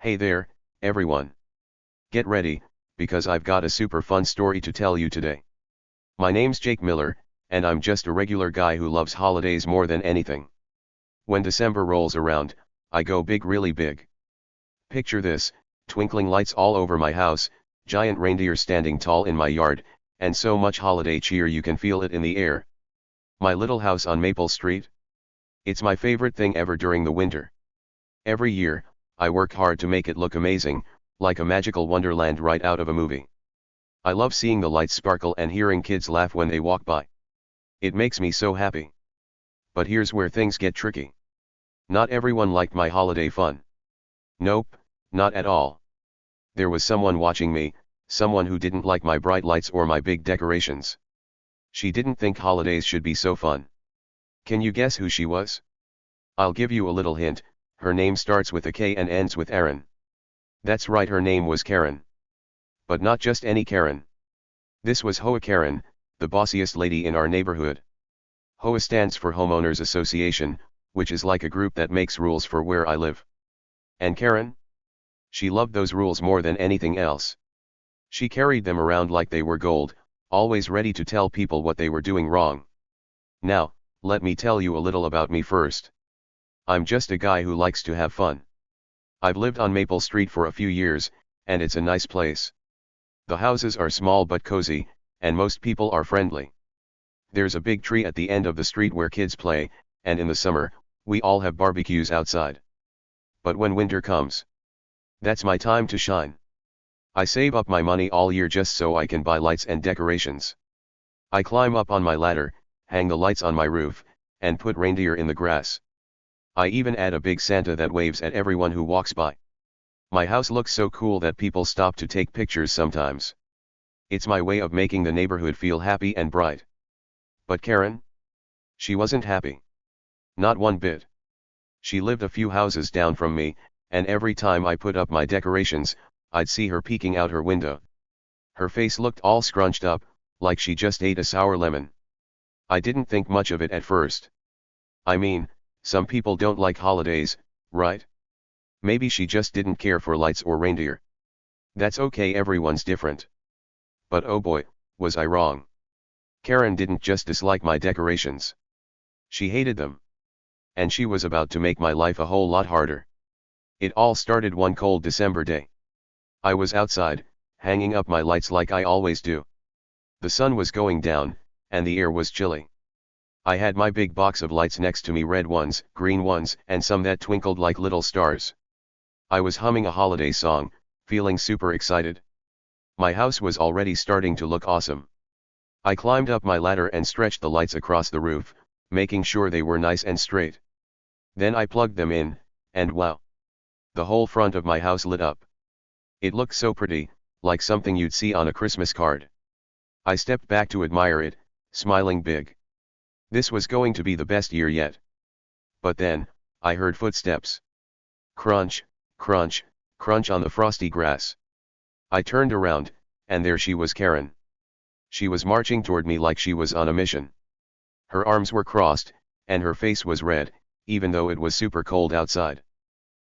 Hey there, everyone. Get ready, because I've got a super fun story to tell you today. My name's Jake Miller, and I'm just a regular guy who loves holidays more than anything. When December rolls around, I go big, really big. Picture this: twinkling lights all over my house, giant reindeer standing tall in my yard, and so much holiday cheer you can feel it in the air. My little house on Maple Street? It's my favorite thing ever during the winter. Every year, I work hard to make it look amazing, like a magical wonderland right out of a movie. I love seeing the lights sparkle and hearing kids laugh when they walk by. It makes me so happy. But here's where things get tricky. Not everyone liked my holiday fun. Nope, not at all. There was someone watching me, someone who didn't like my bright lights or my big decorations. She didn't think holidays should be so fun. Can you guess who she was? I'll give you a little hint: her name starts with a K and ends with Erin. That's right, her name was Karen. But not just any Karen. This was Hoa Karen, the bossiest lady in our neighborhood. Hoa stands for Homeowners Association, which is like a group that makes rules for where I live. And Karen? She loved those rules more than anything else. She carried them around like they were gold, always ready to tell people what they were doing wrong. Now, let me tell you a little about me first. I'm just a guy who likes to have fun. I've lived on Maple Street for a few years, and it's a nice place. The houses are small but cozy, and most people are friendly. There's a big tree at the end of the street where kids play, and in the summer, we all have barbecues outside. But when winter comes, that's my time to shine. I save up my money all year just so I can buy lights and decorations. I climb up on my ladder, hang the lights on my roof, and put reindeer in the grass. I even add a big Santa that waves at everyone who walks by. My house looks so cool that people stop to take pictures sometimes. It's my way of making the neighborhood feel happy and bright. But Karen? She wasn't happy. Not one bit. She lived a few houses down from me, and every time I put up my decorations, I'd see her peeking out her window. Her face looked all scrunched up, like she just ate a sour lemon. I didn't think much of it at first. I mean, some people don't like holidays, right? Maybe she just didn't care for lights or reindeer. That's okay, everyone's different. But oh boy, was I wrong. Karen didn't just dislike my decorations. She hated them. And she was about to make my life a whole lot harder. It all started one cold December day. I was outside, hanging up my lights like I always do. The sun was going down, and the air was chilly. I had my big box of lights next to me, red ones, green ones, and some that twinkled like little stars. I was humming a holiday song, feeling super excited. My house was already starting to look awesome. I climbed up my ladder and stretched the lights across the roof, making sure they were nice and straight. Then I plugged them in, and wow! The whole front of my house lit up. It looked so pretty, like something you'd see on a Christmas card. I stepped back to admire it, smiling big. This was going to be the best year yet. But then, I heard footsteps. Crunch, crunch, crunch on the frosty grass. I turned around, and there she was, Karen. She was marching toward me like she was on a mission. Her arms were crossed, and her face was red, even though it was super cold outside.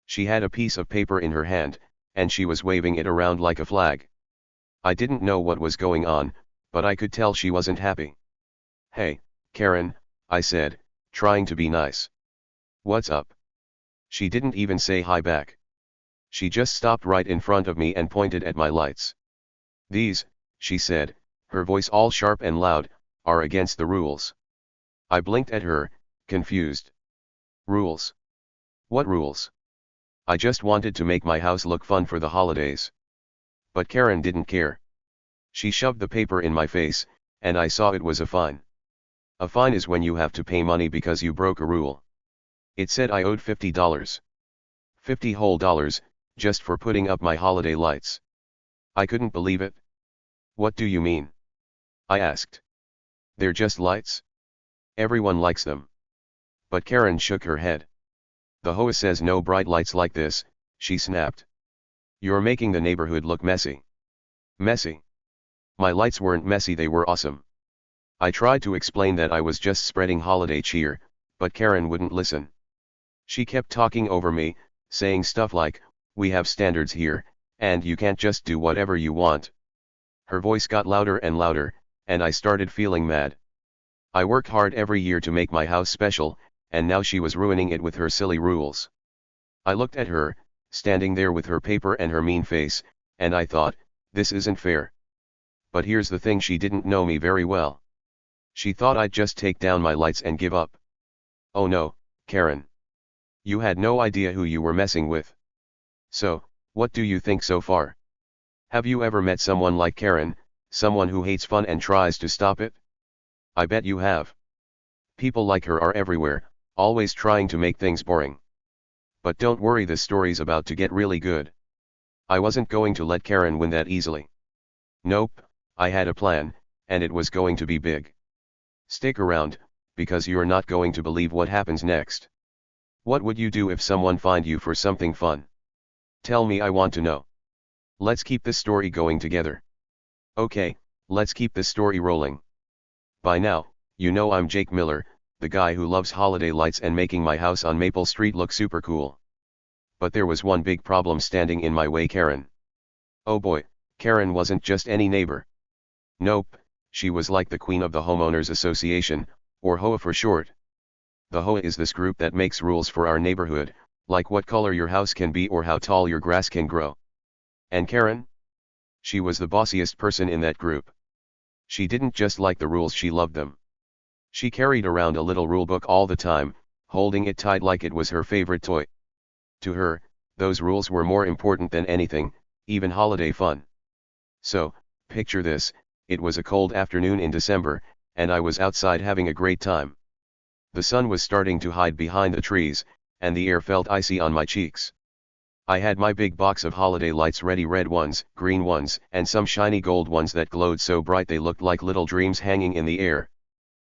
She had a piece of paper in her hand, and she was waving it around like a flag. I didn't know what was going on, but I could tell she wasn't happy. "Hey, Karen," I said, trying to be nice. "What's up?" She didn't even say hi back. She just stopped right in front of me and pointed at my lights. "These," she said, her voice all sharp and loud, "are against the rules." I blinked at her, confused. Rules? What rules? I just wanted to make my house look fun for the holidays. But Karen didn't care. She shoved the paper in my face, and I saw it was a fine. A fine is when you have to pay money because you broke a rule. It said I owed $50. 50 whole dollars, just for putting up my holiday lights. I couldn't believe it. "What do you mean?" I asked. "They're just lights. Everyone likes them." But Karen shook her head. "The Hoa says no bright lights like this," she snapped. "You're making the neighborhood look messy." Messy? My lights weren't messy, they were awesome. I tried to explain that I was just spreading holiday cheer, but Karen wouldn't listen. She kept talking over me, saying stuff like, We have standards here, and you can't just do whatever you want. Her voice got louder and louder, and I started feeling mad. I worked hard every year to make my house special, and now she was ruining it with her silly rules. I looked at her, standing there with her paper and her mean face, and I thought, this isn't fair. But here's the thing, she didn't know me very well. She thought I'd just take down my lights and give up. Oh no, Karen. You had no idea who you were messing with. So, what do you think so far? Have you ever met someone like Karen, someone who hates fun and tries to stop it? I bet you have. People like her are everywhere, always trying to make things boring. But don't worry, this story's about to get really good. I wasn't going to let Karen win that easily. Nope, I had a plan, and it was going to be big. Stick around, because you're not going to believe what happens next. What would you do if someone fined you for something fun? Tell me, I want to know. Let's keep this story going together. Okay, let's keep this story rolling. By now, you know I'm Jake Miller, the guy who loves holiday lights and making my house on Maple Street look super cool. But there was one big problem standing in my way: Karen. Oh boy, Karen wasn't just any neighbor. Nope, she was like the queen of the Homeowners Association, or HOA for short. The HOA is this group that makes rules for our neighborhood, like what color your house can be or how tall your grass can grow. And Karen? She was the bossiest person in that group. She didn't just like the rules, she loved them. She carried around a little rule book all the time, holding it tight like it was her favorite toy. To her, those rules were more important than anything, even holiday fun. So, picture this: it was a cold afternoon in December, and I was outside having a great time. The sun was starting to hide behind the trees, and the air felt icy on my cheeks. I had my big box of holiday lights ready, red ones, green ones, and some shiny gold ones that glowed so bright they looked like little dreams hanging in the air.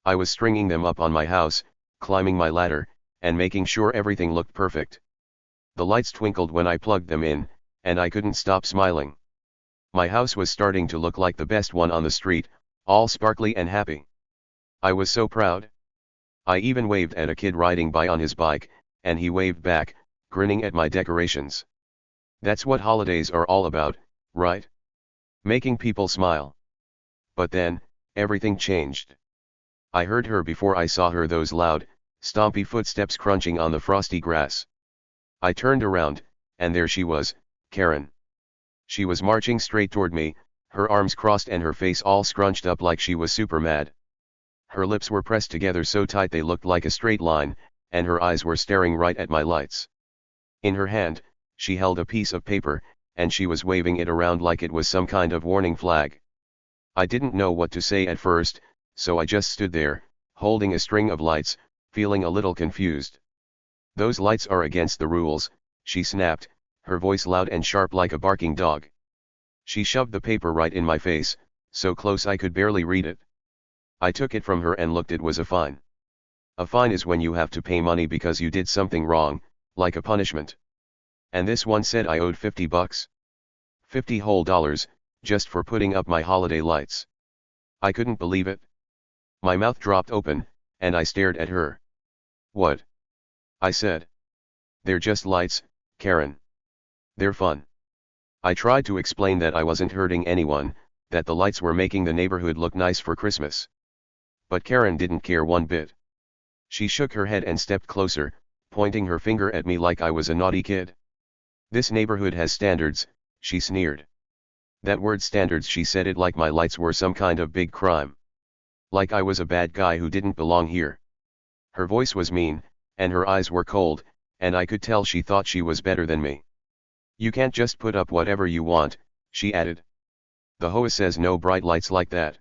I was stringing them up on my house, climbing my ladder, and making sure everything looked perfect. The lights twinkled when I plugged them in, and I couldn't stop smiling. My house was starting to look like the best one on the street, all sparkly and happy. I was so proud. I even waved at a kid riding by on his bike, and he waved back, grinning at my decorations. That's what holidays are all about, right? Making people smile. But then, everything changed. I heard her before I saw her, those loud, stompy footsteps crunching on the frosty grass. I turned around, and there she was, Karen. She was marching straight toward me, her arms crossed and her face all scrunched up like she was super mad. Her lips were pressed together so tight they looked like a straight line, and her eyes were staring right at my lights. In her hand, she held a piece of paper, and she was waving it around like it was some kind of warning flag. I didn't know what to say at first, so I just stood there, holding a string of lights, feeling a little confused. "Those lights are against the rules," she snapped, her voice loud and sharp like a barking dog. She shoved the paper right in my face, so close I could barely read it. I took it from her and looked. It was a fine. A fine is when you have to pay money because you did something wrong, like a punishment. And this one said I owed $50. $50 whole dollars, just for putting up my holiday lights. I couldn't believe it. My mouth dropped open, and I stared at her. "What?" I said. "They're just lights, Karen. They're fun." I tried to explain that I wasn't hurting anyone, that the lights were making the neighborhood look nice for Christmas. But Karen didn't care one bit. She shook her head and stepped closer, pointing her finger at me like I was a naughty kid. "This neighborhood has standards," she sneered. That word standards, she said it like my lights were some kind of big crime. Like I was a bad guy who didn't belong here. Her voice was mean, and her eyes were cold, and I could tell she thought she was better than me. "You can't just put up whatever you want," she added. "The HOA says no bright lights like that."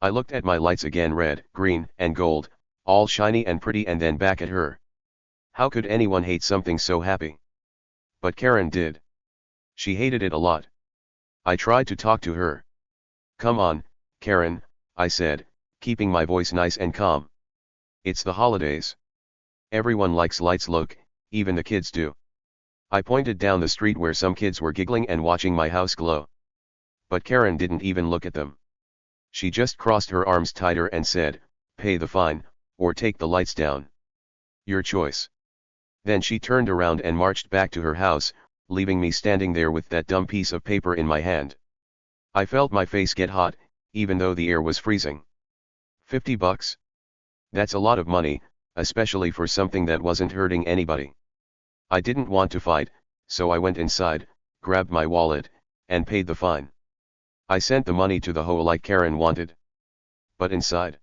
I looked at my lights again, red, green, and gold, all shiny and pretty, and then back at her. How could anyone hate something so happy? But Karen did. She hated it a lot. I tried to talk to her. "Come on, Karen," I said, keeping my voice nice and calm. "It's the holidays. Everyone likes lights, look, even the kids do." I pointed down the street where some kids were giggling and watching my house glow. But Karen didn't even look at them. She just crossed her arms tighter and said, "Pay the fine, or take the lights down. Your choice." Then she turned around and marched back to her house, leaving me standing there with that dumb piece of paper in my hand. I felt my face get hot, even though the air was freezing. $50? That's a lot of money, especially for something that wasn't hurting anybody. I didn't want to fight, so I went inside, grabbed my wallet, and paid the fine. I sent the money to the hoe like Karen wanted. But inside,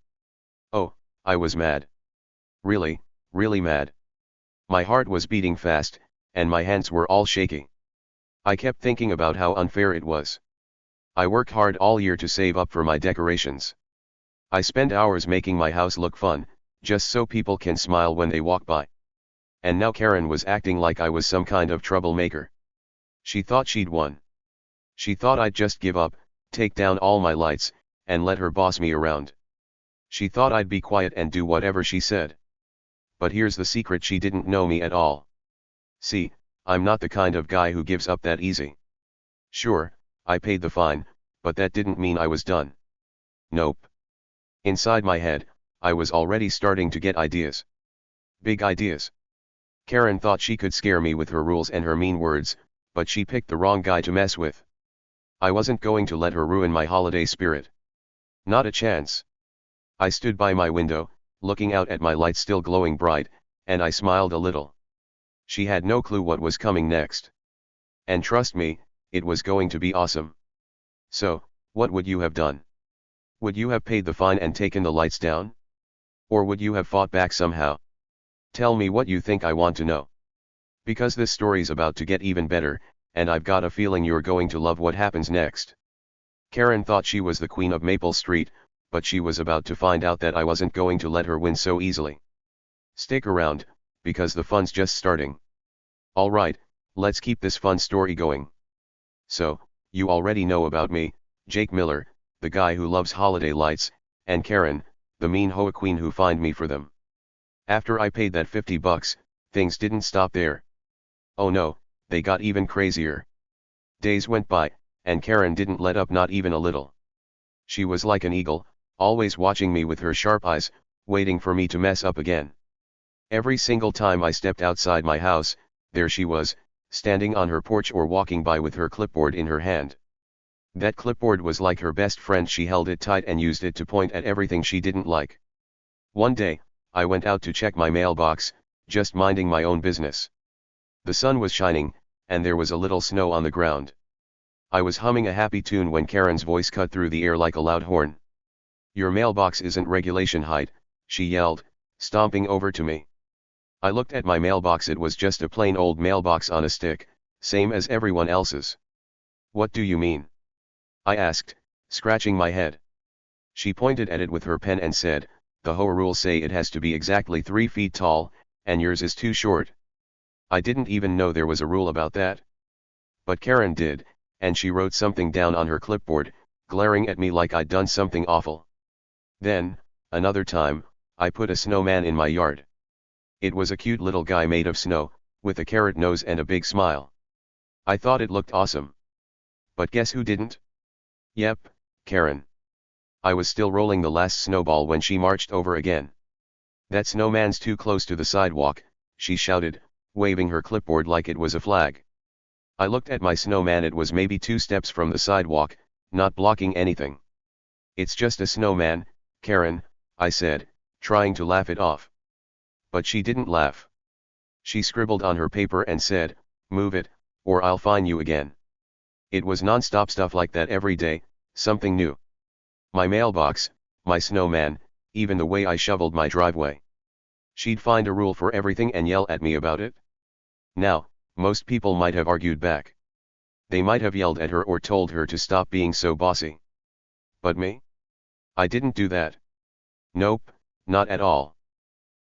oh, I was mad. Really, really mad. My heart was beating fast, and my hands were all shaky. I kept thinking about how unfair it was. I worked hard all year to save up for my decorations. I spent hours making my house look fun, just so people can smile when they walk by. And now Karen was acting like I was some kind of troublemaker. She thought she'd won. She thought I'd just give up, take down all my lights, and let her boss me around. She thought I'd be quiet and do whatever she said. But here's the secret: she didn't know me at all. See, I'm not the kind of guy who gives up that easy. Sure, I paid the fine, but that didn't mean I was done. Nope. Inside my head, I was already starting to get ideas. Big ideas. Karen thought she could scare me with her rules and her mean words, but she picked the wrong guy to mess with. I wasn't going to let her ruin my holiday spirit. Not a chance. I stood by my window, looking out at my lights still glowing bright, and I smiled a little. She had no clue what was coming next. And trust me, it was going to be awesome. So, what would you have done? Would you have paid the fine and taken the lights down? Or would you have fought back somehow? Tell me what you think. I want to know. Because this story's about to get even better, and I've got a feeling you're going to love what happens next. Karen thought she was the queen of Maple Street, but she was about to find out that I wasn't going to let her win so easily. Stick around, because the fun's just starting. Alright, let's keep this fun story going. So, you already know about me, Jake Miller, the guy who loves holiday lights, and Karen, the mean hoa queen who fined me for them. After I paid that $50, things didn't stop there. Oh no, they got even crazier. Days went by, and Karen didn't let up, not even a little. She was like an eagle, always watching me with her sharp eyes, waiting for me to mess up again. Every single time I stepped outside my house, there she was, standing on her porch or walking by with her clipboard in her hand. That clipboard was like her best friend. She held it tight and used it to point at everything she didn't like. One day, I went out to check my mailbox, just minding my own business. The sun was shining, and there was a little snow on the ground. I was humming a happy tune when Karen's voice cut through the air like a loud horn. "Your mailbox isn't regulation height," she yelled, stomping over to me. I looked at my mailbox. It was just a plain old mailbox on a stick, same as everyone else's. "What do you mean?" I asked, scratching my head. She pointed at it with her pen and said, "The HOA rules say it has to be exactly 3 feet tall, and yours is too short." I didn't even know there was a rule about that. But Karen did, and she wrote something down on her clipboard, glaring at me like I'd done something awful. Then, another time, I put a snowman in my yard. It was a cute little guy made of snow, with a carrot nose and a big smile. I thought it looked awesome. But guess who didn't? Yep, Karen. I was still rolling the last snowball when she marched over again. "That snowman's too close to the sidewalk," she shouted, waving her clipboard like it was a flag. I looked at my snowman. It was maybe 2 steps from the sidewalk, not blocking anything. "It's just a snowman, Karen," I said, trying to laugh it off. But she didn't laugh. She scribbled on her paper and said, "Move it, or I'll fine you again." It was non-stop stuff like that every day, something new. My mailbox, my snowman, even the way I shoveled my driveway. She'd find a rule for everything and yell at me about it. Now, most people might have argued back. They might have yelled at her or told her to stop being so bossy. But me? I didn't do that. Nope, not at all.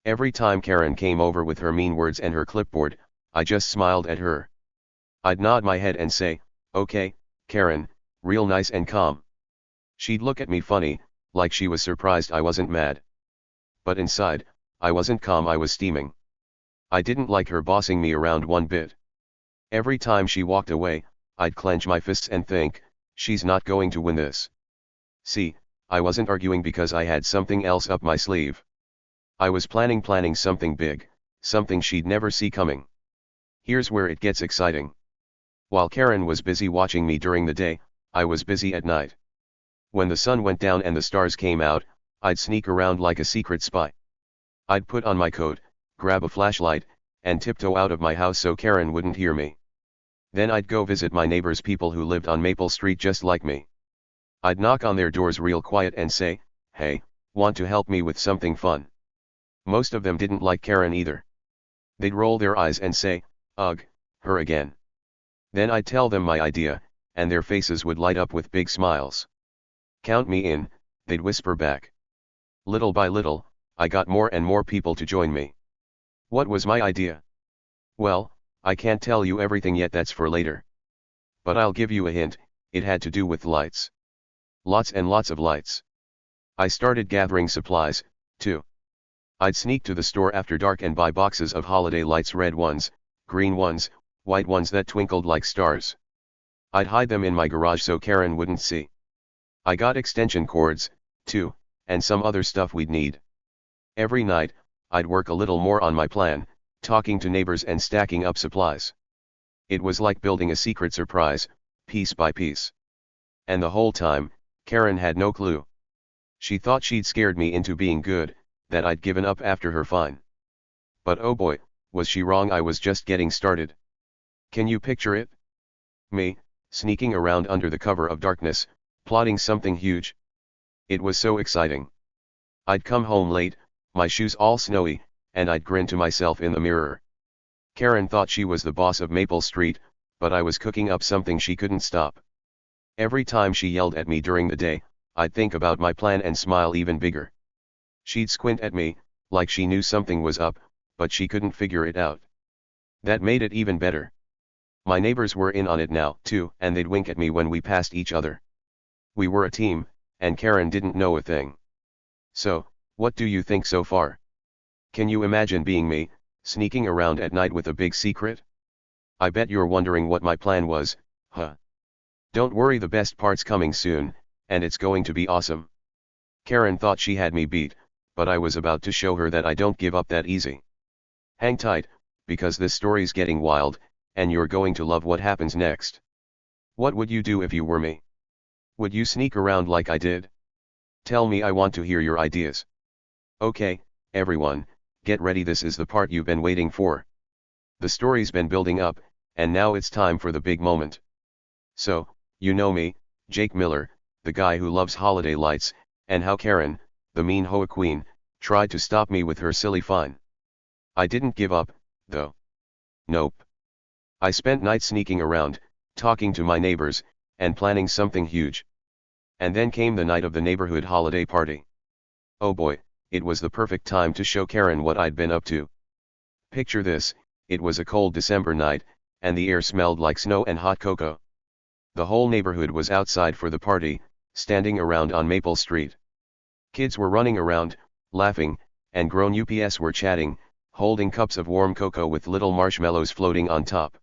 Every time Karen came over with her mean words and her clipboard, I just smiled at her. I'd nod my head and say, "Okay, Karen, real nice and calm." She'd look at me funny, like she was surprised I wasn't mad. But inside, I wasn't calm. I was steaming. I didn't like her bossing me around one bit. Every time she walked away, I'd clench my fists and think, she's not going to win this. See, I wasn't arguing because I had something else up my sleeve. I was planning something big, something she'd never see coming. Here's where it gets exciting. While Karen was busy watching me during the day, I was busy at night. When the sun went down and the stars came out, I'd sneak around like a secret spy. I'd put on my coat, grab a flashlight, and tiptoe out of my house so Karen wouldn't hear me. Then I'd go visit my neighbors, people who lived on Maple Street just like me. I'd knock on their doors real quiet and say, "Hey, want to help me with something fun?" Most of them didn't like Karen either. They'd roll their eyes and say, "Ugh, her again." Then I'd tell them my idea, and their faces would light up with big smiles. "Count me in," they'd whisper back. Little by little, I got more and more people to join me. What was my idea? Well, I can't tell you everything yet, that's for later. But I'll give you a hint, it had to do with lights. Lots and lots of lights. I started gathering supplies, too. I'd sneak to the store after dark and buy boxes of holiday lights, red ones, green ones, white ones that twinkled like stars. I'd hide them in my garage so Karen wouldn't see. I got extension cords, too, and some other stuff we'd need. Every night, I'd work a little more on my plan, talking to neighbors and stacking up supplies. It was like building a secret surprise, piece by piece. And the whole time, Karen had no clue. She thought she'd scared me into being good, that I'd given up after her fine. But oh boy, was she wrong. I was just getting started. Can you picture it? Me, sneaking around under the cover of darkness, plotting something huge. It was so exciting. I'd come home late, my shoes all snowy, and I'd grin to myself in the mirror. Karen thought she was the boss of Maple Street, but I was cooking up something she couldn't stop. Every time she yelled at me during the day, I'd think about my plan and smile even bigger. She'd squint at me, like she knew something was up, but she couldn't figure it out. That made it even better. My neighbors were in on it now, too, and they'd wink at me when we passed each other. We were a team, and Karen didn't know a thing. So, what do you think so far? Can you imagine being me, sneaking around at night with a big secret? I bet you're wondering what my plan was, huh? Don't worry, the best part's coming soon, and it's going to be awesome. Karen thought she had me beat, but I was about to show her that I don't give up that easy. Hang tight, because this story's getting wild, and you're going to love what happens next. What would you do if you were me? Would you sneak around like I did? Tell me, I want to hear your ideas. Okay, everyone, get ready, this is the part you've been waiting for. The story's been building up, and now it's time for the big moment. So, you know me, Jake Miller, the guy who loves holiday lights, and how Karen, the mean Hoa queen, tried to stop me with her silly fine. I didn't give up, though. Nope. I spent nights sneaking around, talking to my neighbors, and planning something huge. And then came the night of the neighborhood holiday party. Oh boy, it was the perfect time to show Karen what I'd been up to. Picture this, it was a cold December night, and the air smelled like snow and hot cocoa. The whole neighborhood was outside for the party, standing around on Maple Street. Kids were running around, laughing, and grown ups were chatting, holding cups of warm cocoa with little marshmallows floating on top.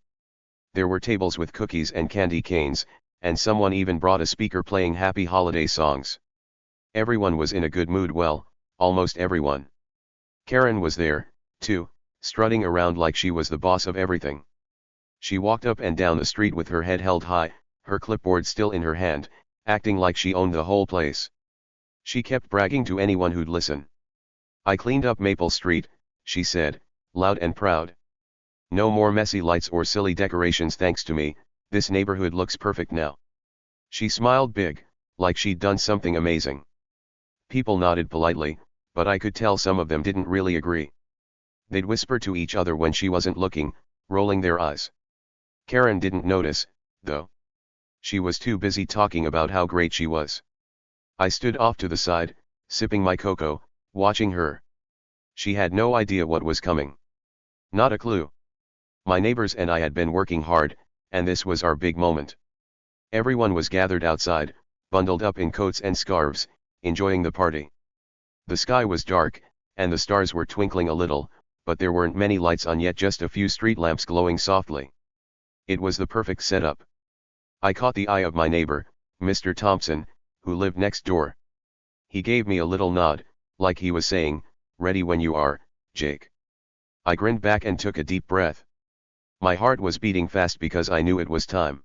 There were tables with cookies and candy canes, and someone even brought a speaker playing happy holiday songs. Everyone was in a good mood, well, almost everyone. Karen was there, too, strutting around like she was the boss of everything. She walked up and down the street with her head held high, her clipboard still in her hand, acting like she owned the whole place. She kept bragging to anyone who'd listen. "I cleaned up Maple Street," she said, loud and proud. "No more messy lights or silly decorations thanks to me, this neighborhood looks perfect now." She smiled big, like she'd done something amazing. People nodded politely, but I could tell some of them didn't really agree. They'd whisper to each other when she wasn't looking, rolling their eyes. Karen didn't notice, though. She was too busy talking about how great she was. I stood off to the side, sipping my cocoa, watching her. She had no idea what was coming. Not a clue. My neighbors and I had been working hard, and this was our big moment. Everyone was gathered outside, bundled up in coats and scarves, enjoying the party. The sky was dark, and the stars were twinkling a little, but there weren't many lights on yet, just a few street lamps glowing softly. It was the perfect setup. I caught the eye of my neighbor, Mr. Thompson, who lived next door. He gave me a little nod, like he was saying, "Ready when you are, Jake." I grinned back and took a deep breath. My heart was beating fast because I knew it was time.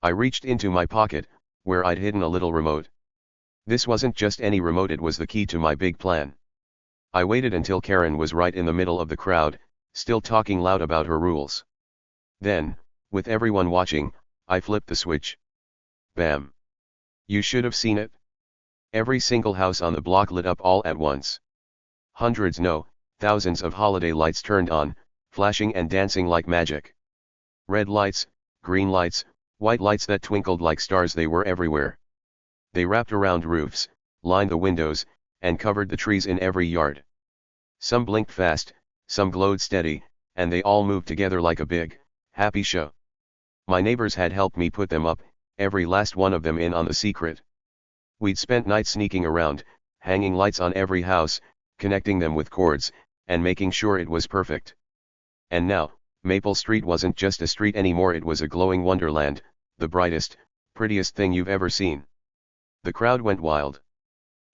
I reached into my pocket, where I'd hidden a little remote. This wasn't just any remote, it was the key to my big plan. I waited until Karen was right in the middle of the crowd, still talking loud about her rules. Then, with everyone watching, I flipped the switch. Bam! You should have seen it. Every single house on the block lit up all at once. Hundreds, no, thousands of holiday lights turned on, flashing and dancing like magic. Red lights, green lights, white lights that twinkled like stars, they were everywhere. They wrapped around roofs, lined the windows, and covered the trees in every yard. Some blinked fast, some glowed steady, and they all moved together like a big, happy show. My neighbors had helped me put them up, every last one of them in on the secret. We'd spent nights sneaking around, hanging lights on every house, connecting them with cords, and making sure it was perfect. And now, Maple Street wasn't just a street anymore, it was a glowing wonderland, the brightest, prettiest thing you've ever seen. The crowd went wild.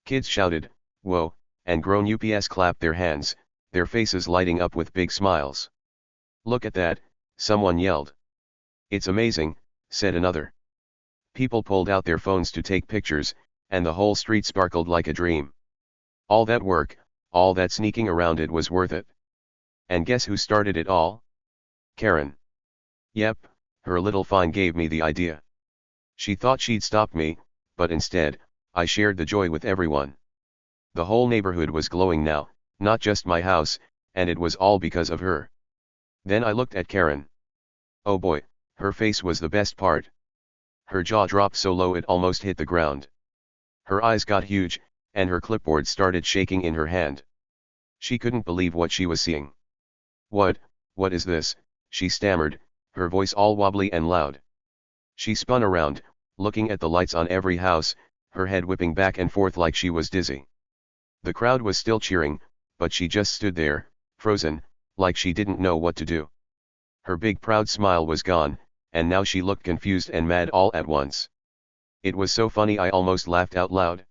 Kids shouted, "Whoa," and grown ups clapped their hands, their faces lighting up with big smiles. "Look at that," someone yelled. "It's amazing," said another. People pulled out their phones to take pictures, and the whole street sparkled like a dream. All that work, all that sneaking around, it was worth it. And guess who started it all? Karen. Yep, her little fine gave me the idea. She thought she'd stop me, but instead, I shared the joy with everyone. The whole neighborhood was glowing now, not just my house, and it was all because of her. Then I looked at Karen. Oh boy, her face was the best part. Her jaw dropped so low it almost hit the ground. Her eyes got huge, and her clipboard started shaking in her hand. She couldn't believe what she was seeing. What is this?" she stammered, her voice all wobbly and loud. She spun around, looking at the lights on every house, her head whipping back and forth like she was dizzy. The crowd was still cheering, but she just stood there, frozen, like she didn't know what to do. Her big proud smile was gone, and now she looked confused and mad all at once. It was so funny I almost laughed out loud.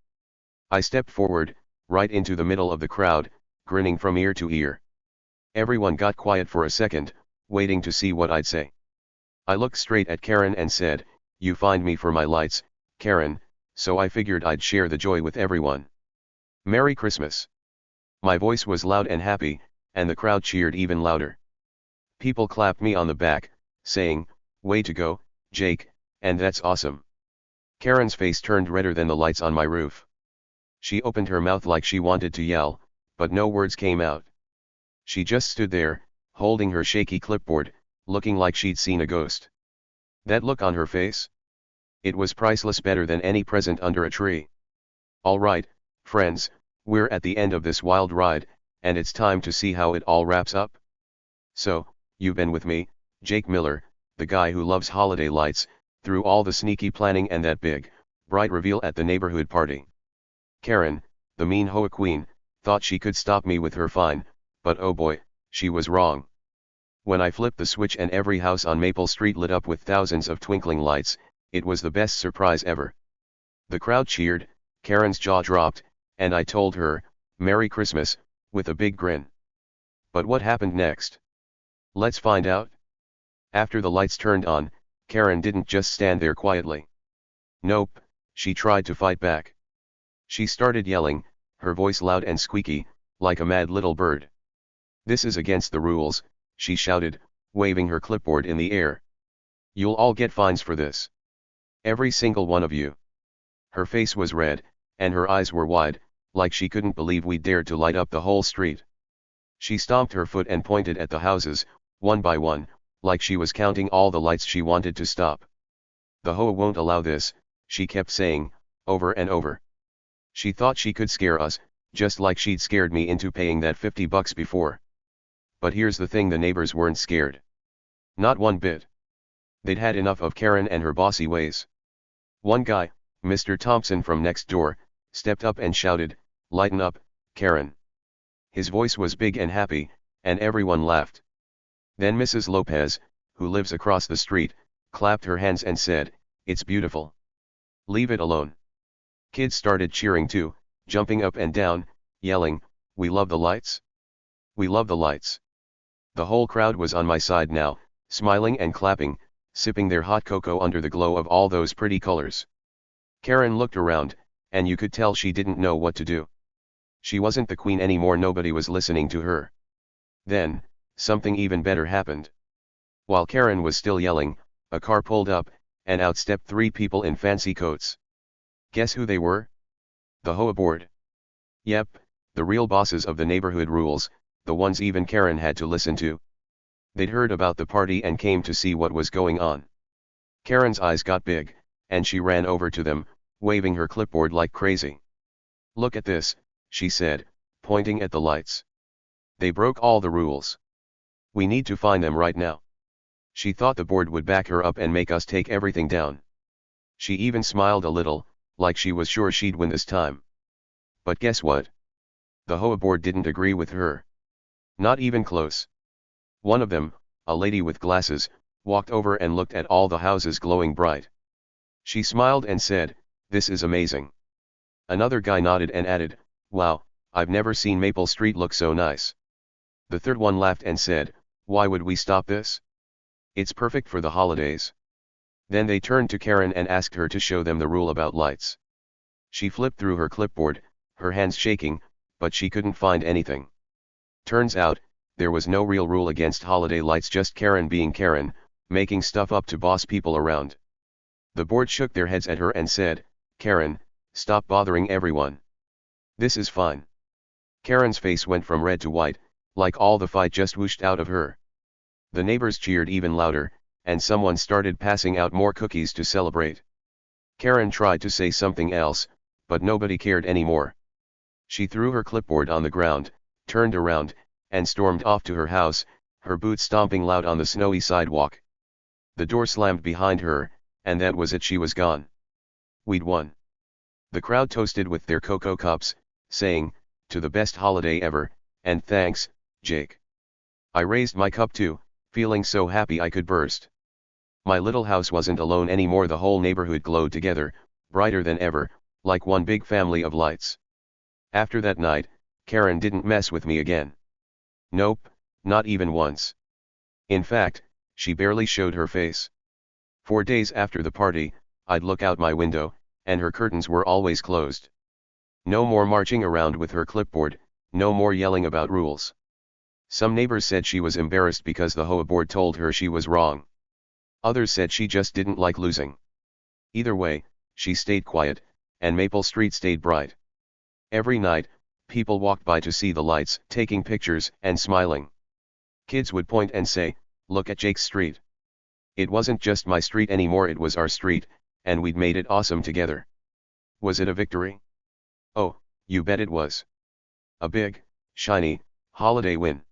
I stepped forward, right into the middle of the crowd, grinning from ear to ear. Everyone got quiet for a second, waiting to see what I'd say. I looked straight at Karen and said, "You fined me for my lights, Karen, so I figured I'd share the joy with everyone. Merry Christmas." My voice was loud and happy, and the crowd cheered even louder. People clapped me on the back, saying, "Way to go, Jake," and "That's awesome." Karen's face turned redder than the lights on my roof. She opened her mouth like she wanted to yell, but no words came out. She just stood there, holding her shaky clipboard, looking like she'd seen a ghost. That look on her face? It was priceless, better than any present under a tree. All right, friends, we're at the end of this wild ride, and it's time to see how it all wraps up. So, you've been with me, Jake Miller, the guy who loves holiday lights, through all the sneaky planning and that big, bright reveal at the neighborhood party. Karen, the mean hoa queen, thought she could stop me with her fine, but oh boy, she was wrong. When I flipped the switch and every house on Maple Street lit up with thousands of twinkling lights, it was the best surprise ever. The crowd cheered, Karen's jaw dropped, and I told her, "Merry Christmas," with a big grin. But what happened next? Let's find out. After the lights turned on, Karen didn't just stand there quietly. Nope, she tried to fight back. She started yelling, her voice loud and squeaky, like a mad little bird. "This is against the rules," she shouted, waving her clipboard in the air. "You'll all get fines for this. Every single one of you." Her face was red, and her eyes were wide, like she couldn't believe we dared to light up the whole street. She stomped her foot and pointed at the houses, one by one, like she was counting all the lights she wanted to stop. "The hoa won't allow this," she kept saying, over and over. She thought she could scare us, just like she'd scared me into paying that $50 before. But here's the thing, the neighbors weren't scared. Not one bit. They'd had enough of Karen and her bossy ways. One guy, Mr. Thompson from next door, stepped up and shouted, "Lighten up, Karen." His voice was big and happy, and everyone laughed. Then Mrs. Lopez, who lives across the street, clapped her hands and said, "It's beautiful. Leave it alone." Kids started cheering too, jumping up and down, yelling, "We love the lights. We love the lights." The whole crowd was on my side now, smiling and clapping, sipping their hot cocoa under the glow of all those pretty colors. Karen looked around, and you could tell she didn't know what to do. She wasn't the queen anymore, nobody was listening to her. Then, something even better happened. While Karen was still yelling, a car pulled up, and out stepped 3 people in fancy coats. Guess who they were? The Hoa board. Yep, the real bosses of the neighborhood rules, the ones even Karen had to listen to. They'd heard about the party and came to see what was going on. Karen's eyes got big, and she ran over to them, waving her clipboard like crazy. "Look at this," she said, pointing at the lights. "They broke all the rules. We need to find them right now." She thought the board would back her up and make us take everything down. She even smiled a little, like she was sure she'd win this time. But guess what? The Hoa board didn't agree with her. Not even close. One of them, a lady with glasses, walked over and looked at all the houses glowing bright. She smiled and said, "This is amazing." Another guy nodded and added, "Wow, I've never seen Maple Street look so nice." The third one laughed and said, "Why would we stop this? It's perfect for the holidays." Then they turned to Karen and asked her to show them the rule about lights. She flipped through her clipboard, her hands shaking, but she couldn't find anything. Turns out, there was no real rule against holiday lights, just Karen being Karen, making stuff up to boss people around. The board shook their heads at her and said, "Karen, stop bothering everyone. This is fine." Karen's face went from red to white, like all the fight just whooshed out of her. The neighbors cheered even louder, and someone started passing out more cookies to celebrate. Karen tried to say something else, but nobody cared anymore. She threw her clipboard on the ground, turned around, and stormed off to her house, her boots stomping loud on the snowy sidewalk. The door slammed behind her, and that was it, she was gone. We'd won. The crowd toasted with their cocoa cups, saying, "To the best holiday ever, and thanks, Jake." I raised my cup too, feeling so happy I could burst. My little house wasn't alone anymore, the whole neighborhood glowed together, brighter than ever, like one big family of lights. After that night, Karen didn't mess with me again. Nope, not even once. In fact, she barely showed her face. 4 days after the party, I'd look out my window, and her curtains were always closed. No more marching around with her clipboard, no more yelling about rules. Some neighbors said she was embarrassed because the Hoa board told her she was wrong. Others said she just didn't like losing. Either way, she stayed quiet, and Maple Street stayed bright. Every night, people walked by to see the lights, taking pictures and smiling. Kids would point and say, "Look at Jake's street." It wasn't just my street anymore, it was our street, and we'd made it awesome together. Was it a victory? Oh, you bet it was. A big, shiny, holiday win.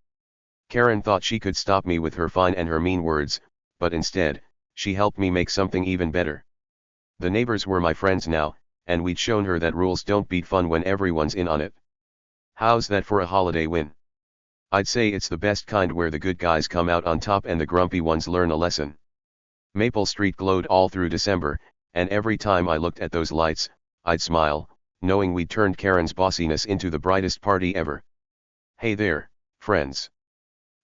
Karen thought she could stop me with her fine and her mean words, but instead, she helped me make something even better. The neighbors were my friends now, and we'd shown her that rules don't beat fun when everyone's in on it. How's that for a holiday win? I'd say it's the best kind, where the good guys come out on top and the grumpy ones learn a lesson. Maple Street glowed all through December, and every time I looked at those lights, I'd smile, knowing we'd turned Karen's bossiness into the brightest party ever. Hey there, friends.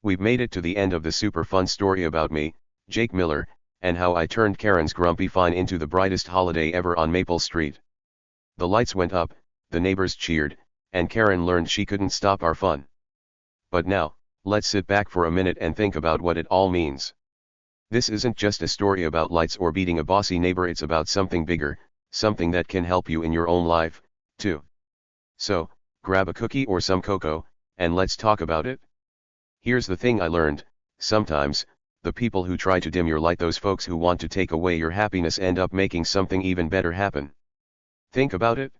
We've made it to the end of the super fun story about me, Jake Miller, and how I turned Karen's grumpy fine into the brightest holiday ever on Maple Street. The lights went up, the neighbors cheered, and Karen learned she couldn't stop our fun. But now, let's sit back for a minute and think about what it all means. This isn't just a story about lights or beating a bossy neighbor, it's about something bigger, something that can help you in your own life, too. So, grab a cookie or some cocoa, and let's talk about it. Here's the thing I learned: sometimes, the people who try to dim your light, those folks who want to take away your happiness, end up making something even better happen. Think about it.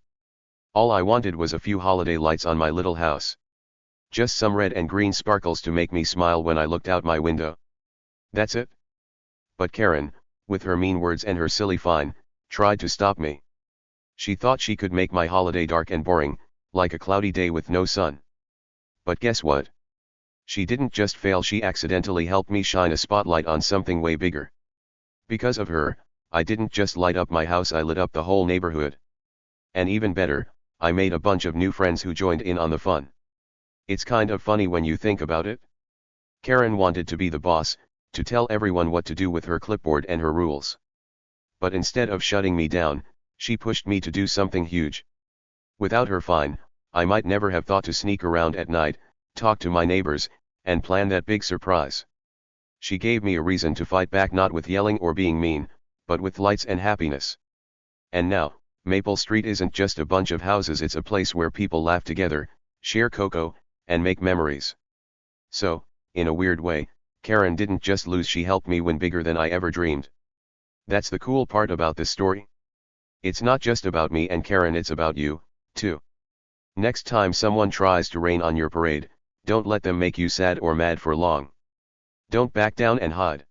All I wanted was a few holiday lights on my little house. Just some red and green sparkles to make me smile when I looked out my window. That's it. But Karen, with her mean words and her silly fine, tried to stop me. She thought she could make my holiday dark and boring, like a cloudy day with no sun. But guess what? She didn't just fail, she accidentally helped me shine a spotlight on something way bigger. Because of her, I didn't just light up my house, I lit up the whole neighborhood. And even better, I made a bunch of new friends who joined in on the fun. It's kind of funny when you think about it. Karen wanted to be the boss, to tell everyone what to do with her clipboard and her rules. But instead of shutting me down, she pushed me to do something huge. Without her fine, I might never have thought to sneak around at night, talk to my neighbors, and plan that big surprise. She gave me a reason to fight back, not with yelling or being mean, but with lights and happiness. And now, Maple Street isn't just a bunch of houses, it's a place where people laugh together, share cocoa, and make memories. So, in a weird way, Karen didn't just lose, she helped me win bigger than I ever dreamed. That's the cool part about this story. It's not just about me and Karen, it's about you, too. Next time someone tries to rain on your parade, don't let them make you sad or mad for long. Don't back down and hide.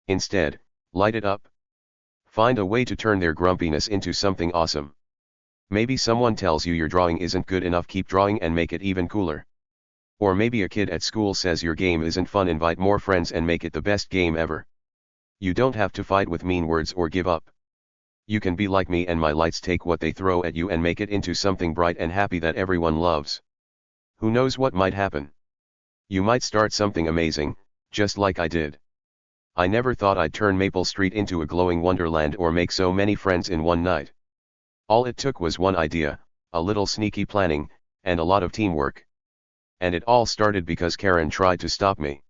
Instead, light it up. Find a way to turn their grumpiness into something awesome. Maybe someone tells you your drawing isn't good enough, keep drawing and make it even cooler. Or maybe a kid at school says your game isn't fun, invite more friends and make it the best game ever. You don't have to fight with mean words or give up. You can be like me and my lights, take what they throw at you and make it into something bright and happy that everyone loves. Who knows what might happen? You might start something amazing, just like I did. I never thought I'd turn Maple Street into a glowing wonderland or make so many friends in one night. All it took was one idea, a little sneaky planning, and a lot of teamwork. And it all started because Karen tried to stop me.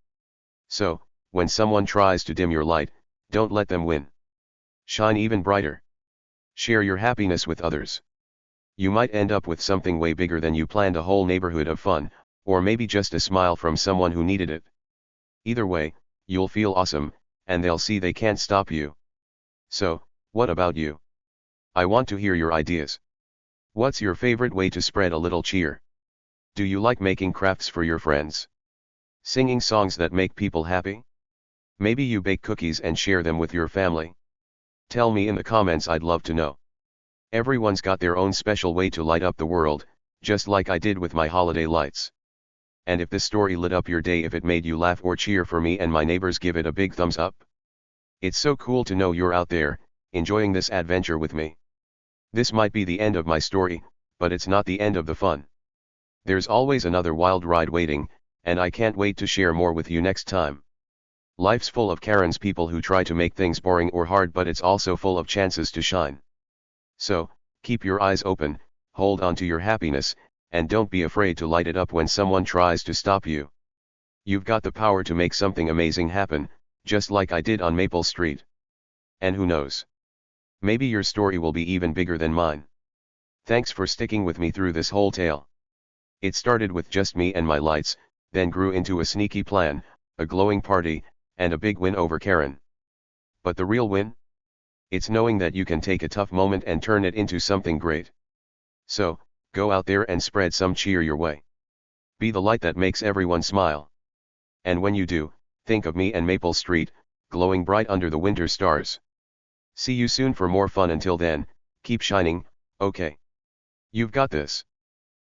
So, when someone tries to dim your light, don't let them win. Shine even brighter. Share your happiness with others. You might end up with something way bigger than you planned, a whole neighborhood of fun, or maybe just a smile from someone who needed it. Either way, you'll feel awesome, and they'll see they can't stop you. So, what about you? I want to hear your ideas. What's your favorite way to spread a little cheer? Do you like making crafts for your friends? Singing songs that make people happy? Maybe you bake cookies and share them with your family? Tell me in the comments, I'd love to know. Everyone's got their own special way to light up the world, just like I did with my holiday lights. And if this story lit up your day, if it made you laugh or cheer for me and my neighbors, give it a big thumbs up. It's so cool to know you're out there, enjoying this adventure with me. This might be the end of my story, but it's not the end of the fun. There's always another wild ride waiting, and I can't wait to share more with you next time. Life's full of Karens, people who try to make things boring or hard, but it's also full of chances to shine. So, keep your eyes open, hold on to your happiness, and don't be afraid to light it up when someone tries to stop you. You've got the power to make something amazing happen, just like I did on Maple Street. And who knows? Maybe your story will be even bigger than mine. Thanks for sticking with me through this whole tale. It started with just me and my lights, then grew into a sneaky plan, a glowing party, and a big win over Karen. But the real win? It's knowing that you can take a tough moment and turn it into something great. So, go out there and spread some cheer your way. Be the light that makes everyone smile. And when you do, think of me and Maple Street, glowing bright under the winter stars. See you soon for more fun. Until then, keep shining, okay? You've got this.